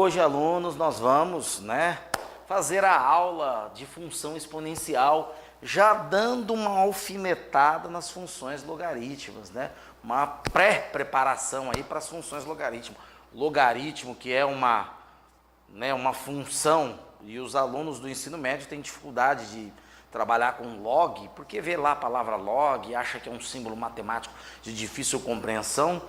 hoje, alunos, nós vamos, fazer a aula de função exponencial, já dando uma alfinetada nas funções logarítmicas, Uma pré-preparação aí para as funções logarítmicas. Logaritmo, que é uma função, e os alunos do ensino médio têm dificuldade de trabalhar com log, porque vê lá a palavra log, acha que é um símbolo matemático de difícil compreensão,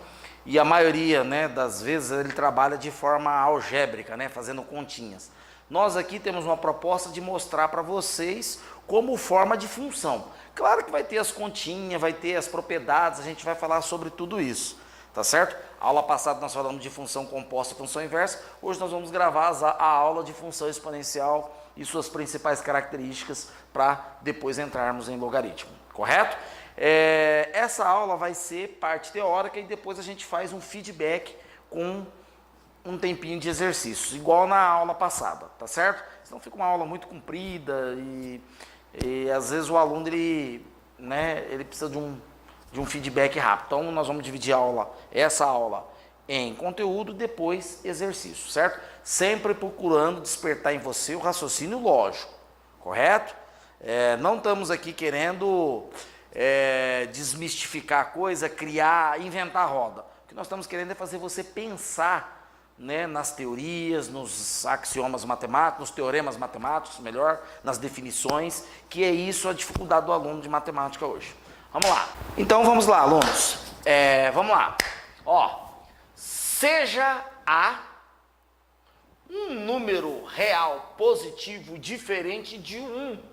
e a maioria, das vezes ele trabalha de forma algébrica, fazendo continhas. Nós aqui temos uma proposta de mostrar para vocês como forma de função. Claro que vai ter as continhas, vai ter as propriedades, a gente vai falar sobre tudo isso, tá certo? A aula passada nós falamos de função composta e função inversa, hoje nós vamos gravar a aula de função exponencial e suas principais características para depois entrarmos em logaritmo, correto? Essa aula vai ser parte teórica e depois a gente faz um feedback com um tempinho de exercícios, igual na aula passada, tá certo? Senão fica uma aula muito comprida e às vezes o aluno ele precisa de um feedback rápido. Então nós vamos dividir essa aula em conteúdo e depois exercício, certo? Sempre procurando despertar em você o raciocínio lógico, correto? Não estamos aqui querendo desmistificar a coisa, inventar a roda. O que nós estamos querendo é fazer você pensar nas teorias, nos axiomas matemáticos, nos teoremas matemáticos, melhor, nas definições, que é isso a dificuldade do aluno de matemática hoje. Vamos lá. Então vamos lá, alunos. Vamos lá. Seja A um número real positivo diferente de 1.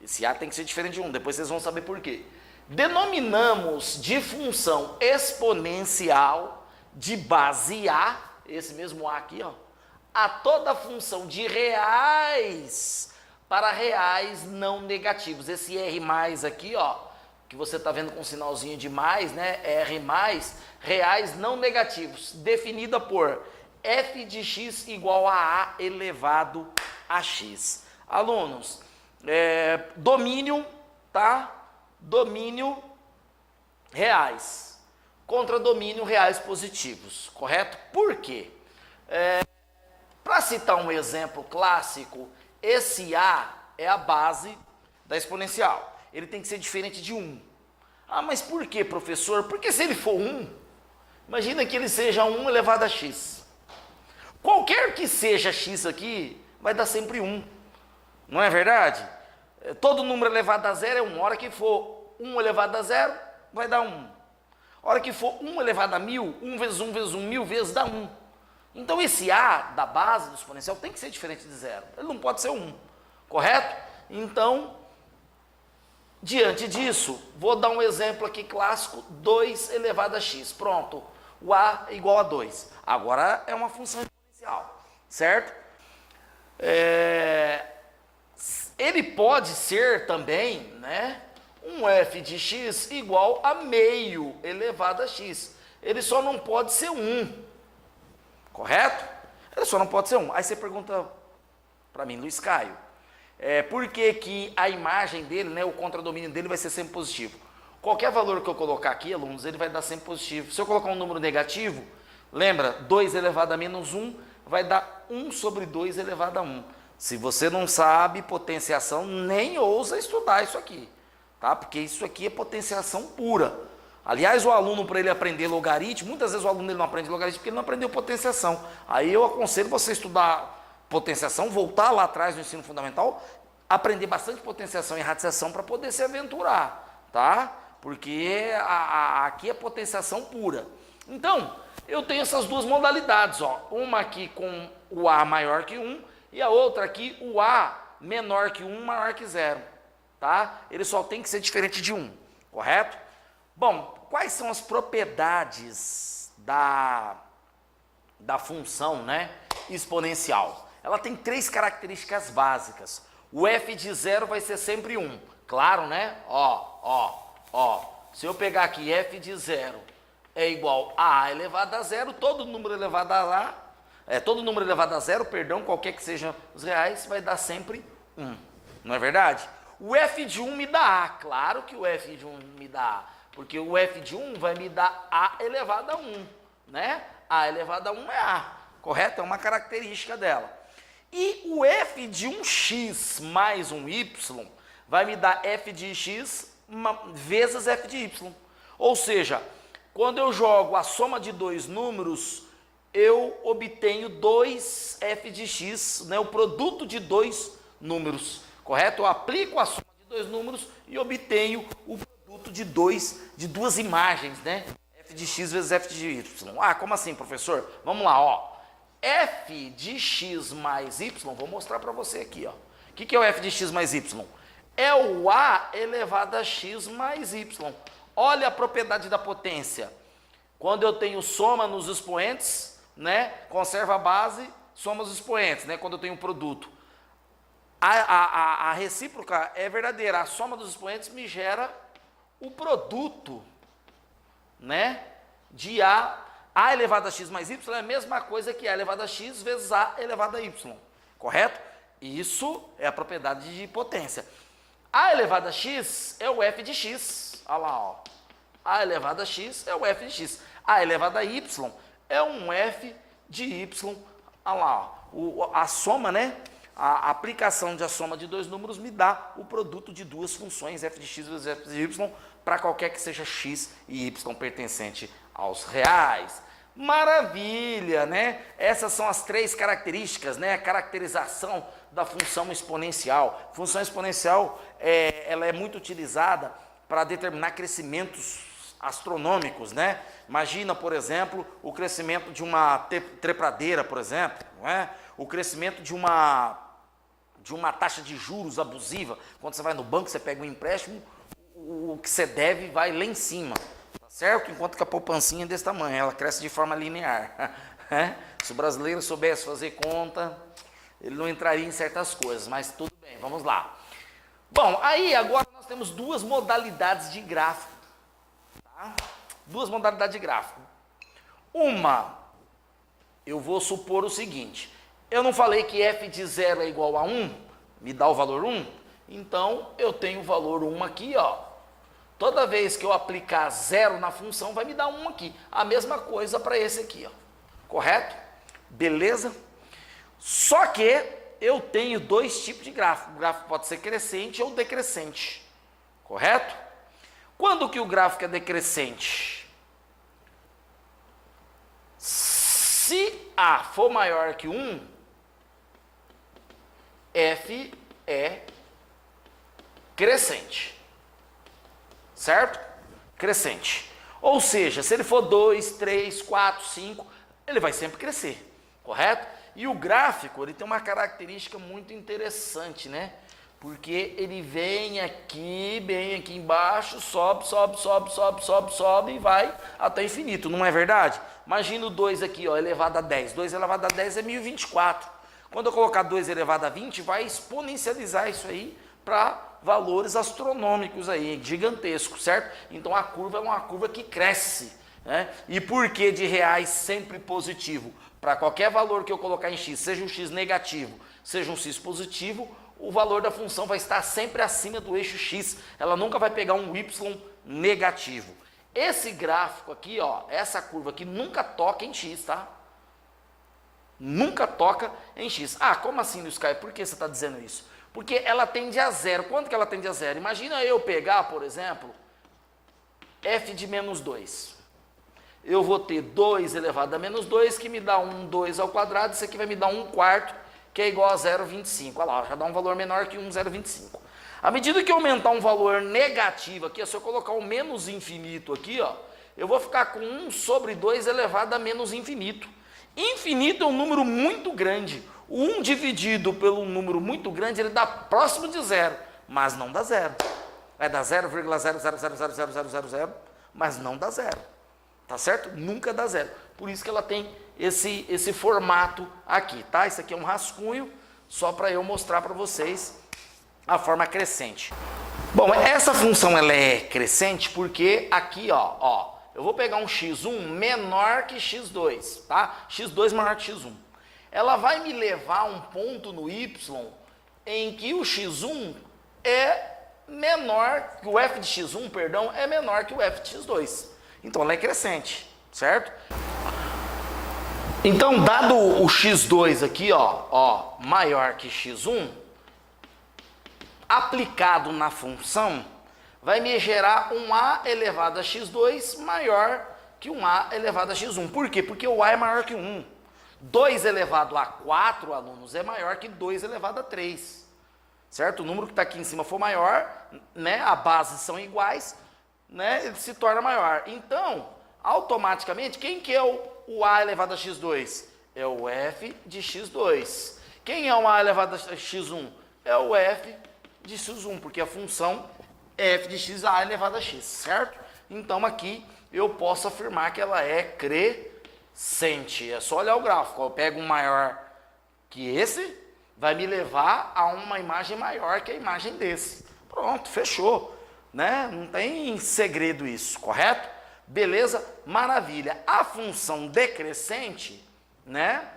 Esse A tem que ser diferente de 1, depois vocês vão saber por quê. Denominamos de função exponencial de base A, esse mesmo A aqui, a toda função de reais para reais não negativos. Esse R mais aqui, que você está vendo com um sinalzinho de mais, R mais, reais não negativos, definida por f de x igual a elevado a x. Alunos, domínio, domínio reais contra domínio reais positivos, correto? Por quê? Para citar um exemplo clássico, esse A é a base da exponencial. Ele tem que ser diferente de 1. Ah, mas por quê, professor? Porque se ele for 1, imagina que ele seja 1 elevado a x. Qualquer que seja x aqui, vai dar sempre 1. Não é verdade? Todo número elevado a zero é 1. A hora que for 1 elevado a zero, vai dar 1. A hora que for 1 elevado a 1000, 1 vezes 1 vezes 1, 1000 vezes dá 1. Então esse A da base do exponencial tem que ser diferente de zero. Ele não pode ser 1, correto? Então, diante disso, vou dar um exemplo aqui clássico, 2 elevado a x. Pronto, o A é igual a 2. Agora é uma função exponencial, certo? Ele pode ser também, um f de x igual a meio elevado a x. Ele só não pode ser 1, correto? Ele só não pode ser 1. Aí você pergunta para mim, Luiz Caio, por que que a imagem dele, o contradomínio dele vai ser sempre positivo? Qualquer valor que eu colocar aqui, alunos, ele vai dar sempre positivo. Se eu colocar um número negativo, lembra, 2 elevado a menos 1 vai dar 1 sobre 2 elevado a 1. Se você não sabe potenciação, nem ousa estudar isso aqui, tá? Porque isso aqui é potenciação pura. Aliás, o aluno, para ele aprender logaritmo, muitas vezes o aluno ele não aprende logaritmo porque ele não aprendeu potenciação. Aí eu aconselho você a estudar potenciação, voltar lá atrás no ensino fundamental, aprender bastante potenciação e radiciação para poder se aventurar, tá? Porque aqui é potenciação pura. Então, eu tenho essas duas modalidades, uma aqui com o A maior que 1 e a outra aqui, o A menor que 1, maior que 0, tá? Ele só tem que ser diferente de 1, correto? Bom, quais são as propriedades da função, exponencial? Ela tem 3 características básicas. O f de 0 vai ser sempre 1, claro, se eu pegar aqui f de 0 é igual a elevado a 0, todo número elevado a zero, qualquer que sejam os reais, vai dar sempre 1, não é verdade? O f de 1 me dá a, claro que o f de 1 me dá a, porque o f de 1 vai me dar a elevado a 1, A elevado a 1 é a. correto? É uma característica dela. E o f de um x mais um y vai me dar f de x vezes f de y. Ou seja, quando eu jogo a soma de dois números, eu obtenho 2f de x, né, o produto de dois números, correto? Eu aplico a soma de dois números e obtenho o produto de duas imagens, né? F de x vezes f de y. Ah, como assim, professor? Vamos lá, ó. F de x mais y, vou mostrar para você aqui, ó. O que é o f de x mais y? É o a elevado a x mais y. Olha a propriedade da potência. Quando eu tenho soma nos expoentes, né, conserva a base, soma os expoentes, né, quando eu tenho um produto. A recíproca é verdadeira. A soma dos expoentes me gera o produto, né, de a elevado a x mais y é a mesma coisa que a elevado a x vezes a elevado a y, correto? Isso é a propriedade de potência. A elevado a x é o f de x, olha lá, ó. A elevado a x é o f de x. A elevado a y é um f de y, olha lá, ó. A soma, né? A aplicação de a soma de dois números me dá o produto de duas funções, f de x vezes f de y, para qualquer que seja x e y pertencente aos reais. Maravilha, né? Essas são as três características, né? A caracterização da função exponencial. Função exponencial, ela é muito utilizada para determinar crescimentos astronômicos, né? Imagina, por exemplo, o crescimento de uma trepadeira, por exemplo, não é? O crescimento de uma taxa de juros abusiva. Quando você vai no banco, você pega um empréstimo, o que você deve vai lá em cima, tá certo? Enquanto que a poupancinha é desse tamanho, ela cresce de forma linear. Se o brasileiro soubesse fazer conta, ele não entraria em certas coisas, mas tudo bem, vamos lá. Bom, aí agora nós temos duas modalidades de gráfico. Tá? Duas modalidades de gráfico. Uma, eu vou supor o seguinte, eu não falei que f de 0 é igual a 1, me dá o valor 1? Então, eu tenho o valor 1 aqui, ó. Toda vez que eu aplicar 0 na função, vai me dar 1 aqui. A mesma coisa para esse aqui, ó. Correto? Beleza? Só que eu tenho dois tipos de gráfico. O gráfico pode ser crescente ou decrescente. Correto? Quando que o gráfico é decrescente? Se A for maior que 1, F é crescente. Certo? Crescente. Ou seja, se ele for 2, 3, 4, 5, ele vai sempre crescer. Correto? E o gráfico, ele tem uma característica muito interessante, né? Porque ele vem aqui, bem aqui embaixo, sobe, sobe, sobe, sobe, sobe, sobe e vai até infinito, não é verdade? Imagina o 2 aqui, ó, elevado a 10. 2 elevado a 10 é 1024. Quando eu colocar 2 elevado a 20, vai exponencializar isso aí para valores astronômicos aí, gigantescos, certo? Então a curva é uma curva que cresce, né? E por que de reais sempre positivo? Para qualquer valor que eu colocar em x, seja um x negativo, seja um x positivo, o valor da função vai estar sempre acima do eixo x, ela nunca vai pegar um y negativo. Esse gráfico aqui, ó, essa curva aqui nunca toca em x, tá? Nunca toca em x. Ah, como assim, Luiz Caio? Por que você está dizendo isso? Porque ela tende a zero. Quanto que ela tende a zero? Imagina eu pegar, por exemplo, f de menos 2. Eu vou ter 2 elevado a menos 2, que me dá 2 ao quadrado, isso aqui vai me dar 1 quarto, que é igual a 0,25. Olha lá, já dá um valor menor que 0,25. À medida que eu aumentar um valor negativo aqui, se eu colocar um menos infinito aqui, ó, eu vou ficar com 1 sobre 2 elevado a menos infinito. Infinito é um número muito grande. O 1 dividido pelo número muito grande, ele dá próximo de zero, mas não dá zero. Vai dar 0,0000000, mas não dá zero. Tá certo? Nunca dá zero. Por isso que ela tem esse formato aqui, tá? Isso aqui é um rascunho, só para eu mostrar para vocês a forma crescente. Bom, essa função ela é crescente porque aqui, ó, eu vou pegar um x1 menor que x2, tá? x2 maior que x1. Ela vai me levar a um ponto no y em que o x1 é menor, que o f de x1, perdão, é menor que o f de x2. Então ela é crescente, certo? Então, dado o x2 aqui, ó, maior que x1, aplicado na função, vai me gerar um a elevado a x2 maior que um a elevado a x1. Por quê? Porque o a é maior que 1. 2 elevado a 4, alunos, é maior que 2 elevado a 3. Certo? O número que está aqui em cima for maior, né? A base são iguais, né? Ele se torna maior. Então, automaticamente, quem que é o a elevado a x2? É o f de x2. Quem é o a elevado a x1? É o f de x1, porque a função é f de x a elevado a x, certo? Então, aqui eu posso afirmar que ela é crescente. É só olhar o gráfico. Eu pego um maior que esse, vai me levar a uma imagem maior que a imagem desse. Pronto, fechou. Né? Não tem segredo isso, correto? Beleza? Maravilha. A função decrescente, né?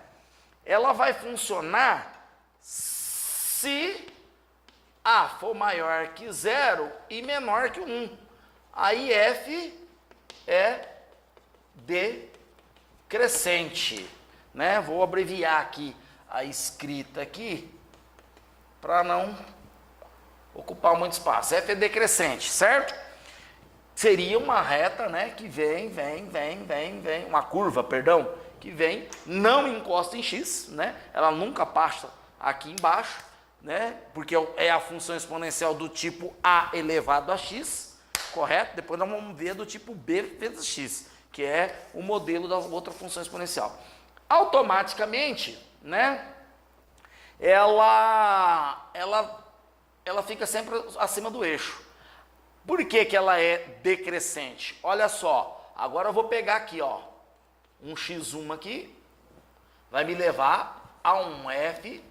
Ela vai funcionar se a for maior que 0 e menor que 1. Aí f é decrescente, né? Vou abreviar aqui a escrita aqui para não ocupar muito espaço. F é decrescente, certo? Seria uma reta, né, que vem, uma curva, perdão, que vem, não encosta em x, né? Ela nunca passa aqui embaixo, né? Porque é a função exponencial do tipo a elevado a x, correto? Depois nós vamos ver do tipo b vezes x, que é o modelo da outra função exponencial. Automaticamente, né, ela fica sempre acima do eixo. Por que que ela é decrescente? Olha só, agora eu vou pegar aqui, ó, um x1 aqui, vai me levar a um f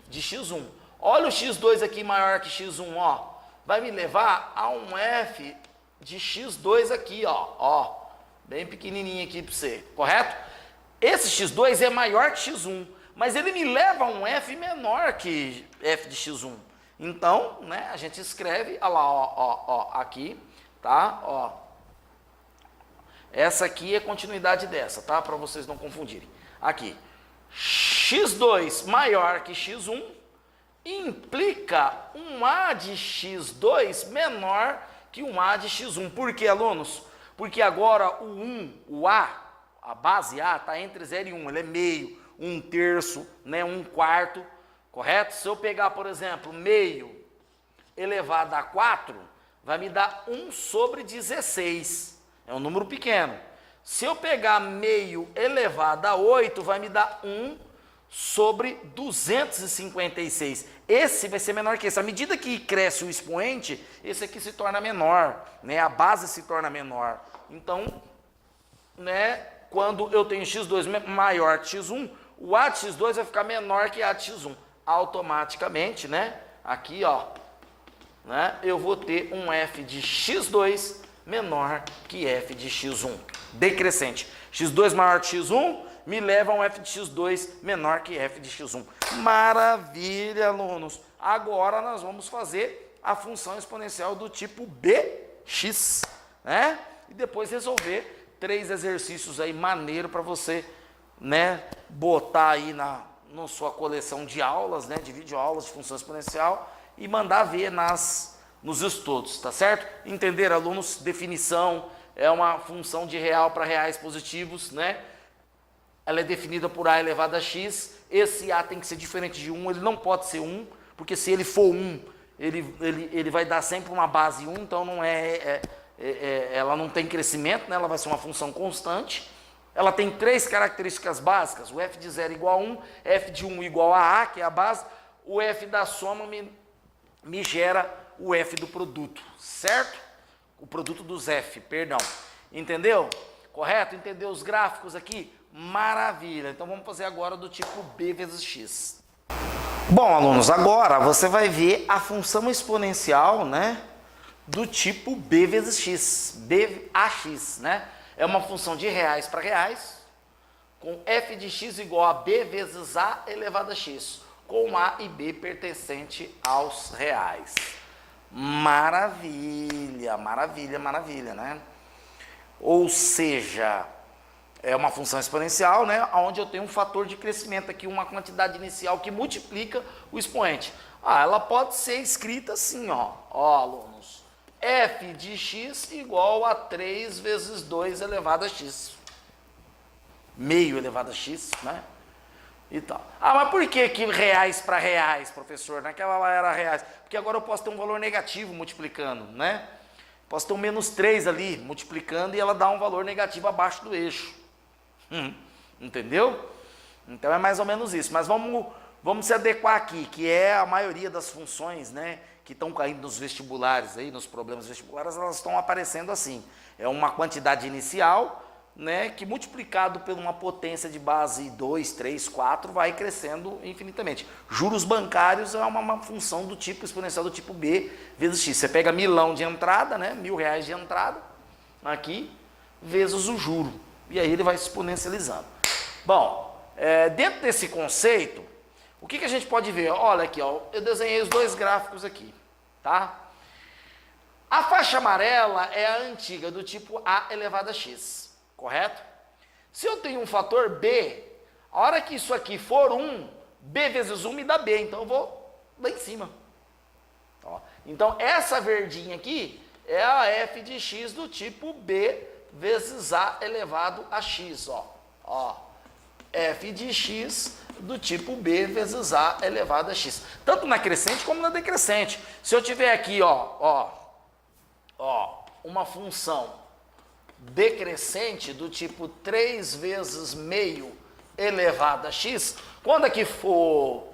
de x1. Olha o x2 aqui maior que x1, ó, vai me levar a um f de x2 aqui, ó, bem pequenininho aqui para você, correto? Esse x2 é maior que x1, mas ele me leva a um f menor que f de x1. Então, né, a gente escreve, olha lá, ó, aqui, tá? Ó. Essa aqui é a continuidade dessa, tá? Para vocês não confundirem. Aqui, x2 maior que x1 implica um a de x2 menor que um a de x1. Por quê, alunos? Porque agora o a base a, está entre 0 e 1, ele é meio, 1/3, né, 1/4, correto? Se eu pegar, por exemplo, meio elevado a 4, vai me dar 1/16. É um número pequeno. Se eu pegar meio elevado a 8, vai me dar 1/256. Esse vai ser menor que esse. À medida que cresce o expoente, esse aqui se torna menor, né? A base se torna menor. Então, né, quando eu tenho x2 maior que x1, o a de x2 vai ficar menor que a de x1. Automaticamente, né, aqui, ó, né, eu vou ter um f de x2 menor que f de x1. Decrescente. x2 maior que x1 me leva a um f de x2 menor que f de x1. Maravilha, alunos. Agora nós vamos fazer a função exponencial do tipo bx, né? E depois resolver 3 exercícios aí maneiro para você, né, botar aí na sua coleção de aulas, né, de videoaulas de função exponencial e mandar ver nos estudos, tá certo? Entender, alunos, definição, é uma função de real para reais positivos, né? Ela é definida por a elevado a x, esse a tem que ser diferente de 1, ele não pode ser 1, porque se ele for 1, ele vai dar sempre uma base 1, então não ela não tem crescimento, né? Ela vai ser uma função constante. Ela tem 3 características básicas, o f de 0 igual a 1, f de 1 igual a, que é a base, o f da soma me gera o f do produto, certo? O produto dos f, perdão. Entendeu? Correto? Entendeu os gráficos aqui? Maravilha. Então vamos fazer agora do tipo b vezes x. Bom, alunos, agora você vai ver a função exponencial, né, do tipo b vezes x, bax, né? É uma função de reais para reais, com f de x igual a b vezes a elevado a x, com a e b pertencente aos reais. Maravilha, maravilha, maravilha, né? Ou seja, É uma função exponencial, né, onde eu tenho um fator de crescimento aqui, uma quantidade inicial que multiplica o expoente. Ela pode ser escrita assim, ó, alunos, f de x igual a 3 vezes 2 elevado a x. Meio elevado a x, né? E tal. Mas por que reais para reais, professor? Naquela lá era reais. Porque agora eu posso ter um valor negativo multiplicando, né? Posso ter um menos 3 ali multiplicando e ela dá um valor negativo abaixo do eixo. Entendeu? Então é mais ou menos isso. Mas vamos se adequar aqui, que é a maioria das funções, né, que estão caindo nos vestibulares, aí, nos problemas vestibulares, elas estão aparecendo assim. É uma quantidade inicial, né, que multiplicado por uma potência de base 2, 3, 4, vai crescendo infinitamente. Juros bancários é uma função do tipo exponencial do tipo B vezes x. Você pega milão de entrada, né, R$1.000 de entrada, aqui, vezes o juro. E aí ele vai exponencializando. Bom, dentro desse conceito, o que a gente pode ver? Olha aqui, ó, eu desenhei os dois gráficos aqui, tá? A faixa amarela é a antiga, do tipo A elevado a x, correto? Se eu tenho um fator B, a hora que isso aqui for 1, B vezes 1 me dá B, então eu vou lá em cima. Ó, então, essa verdinha aqui é a f de x do tipo B vezes A elevado a x, ó, f de x do tipo B vezes A elevado a x, tanto na crescente como na decrescente. Se eu tiver aqui, ó, uma função decrescente do tipo 3 vezes meio elevado a x, quando aqui for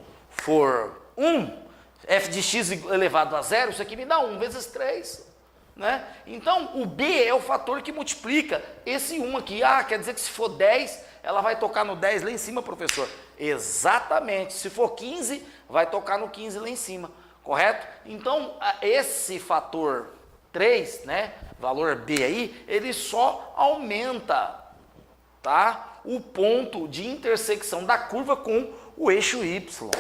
1, f de x elevado a 0, isso aqui me dá 1 vezes 3, né? Então, o B é o fator que multiplica esse 1 aqui. Quer dizer que se for 10, ela vai tocar no 10 lá em cima, professor? Exatamente. Se for 15, vai tocar no 15 lá em cima, correto? Então, esse fator 3, né, valor B aí, ele só aumenta, tá, o ponto de intersecção da curva com o eixo Y,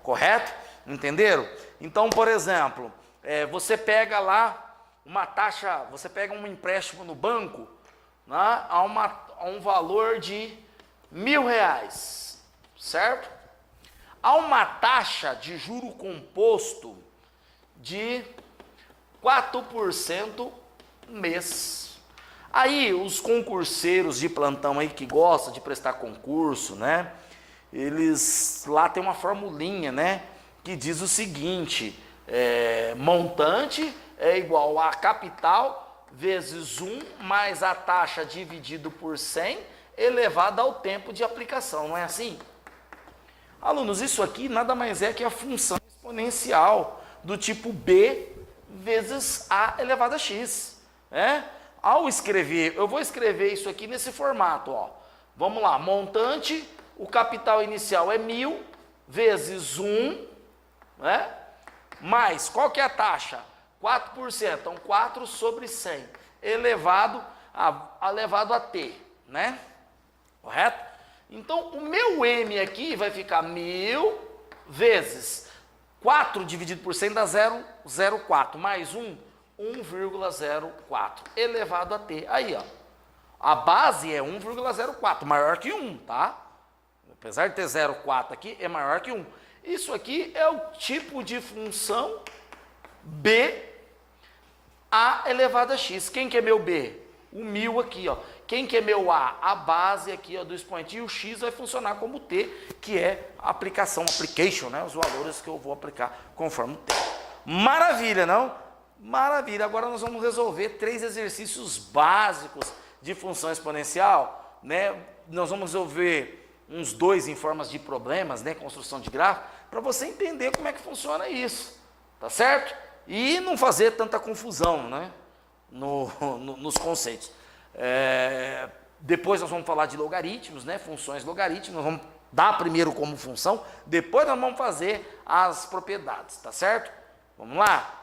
correto? Entenderam? Então, por exemplo, você pega lá uma taxa, você pega um empréstimo no banco, né, a um valor de R$1.000, certo? Há uma taxa de juro composto de 4% mês. Aí os concurseiros de plantão aí que gostam de prestar concurso, né? Eles lá tem uma formulinha, né? Que diz o seguinte: montante é igual a capital vezes 1 mais a taxa dividido por 100 elevado ao tempo de aplicação, não é assim? Alunos, isso aqui nada mais é que a função exponencial do tipo B vezes A elevado a x, né? Ao escrever, eu vou escrever isso aqui nesse formato, ó. Vamos lá, montante, o capital inicial é 1.000 vezes 1, né? Mais, qual que é a taxa? 4%, então 4 sobre 100, elevado a t, né? Correto? Então, o meu m aqui vai ficar 1.000 vezes 4 dividido por 100 dá 0,04, mais 1, 1,04, elevado a t. Aí, ó, a base é 1,04, maior que 1, tá? Apesar de ter 0,4 aqui, é maior que 1. Isso aqui é o tipo de função B A elevado a x. Quem que é meu B? O 1.000 aqui, ó. Quem que é meu A? A base aqui, ó, do expoente. E o x vai funcionar como T, que é a aplicação, application, né? Os valores que eu vou aplicar conforme o T. Maravilha, não? Maravilha. Agora nós vamos resolver 3 exercícios básicos de função exponencial, né? Nós vamos resolver uns 2 em formas de problemas, né? Construção de gráfico, para você entender como é que funciona isso, tá certo? E não fazer tanta confusão, né, nos conceitos. Depois nós vamos falar de logaritmos, né, funções logarítmicas, nós vamos dar primeiro como função, depois nós vamos fazer as propriedades, tá certo? Vamos lá?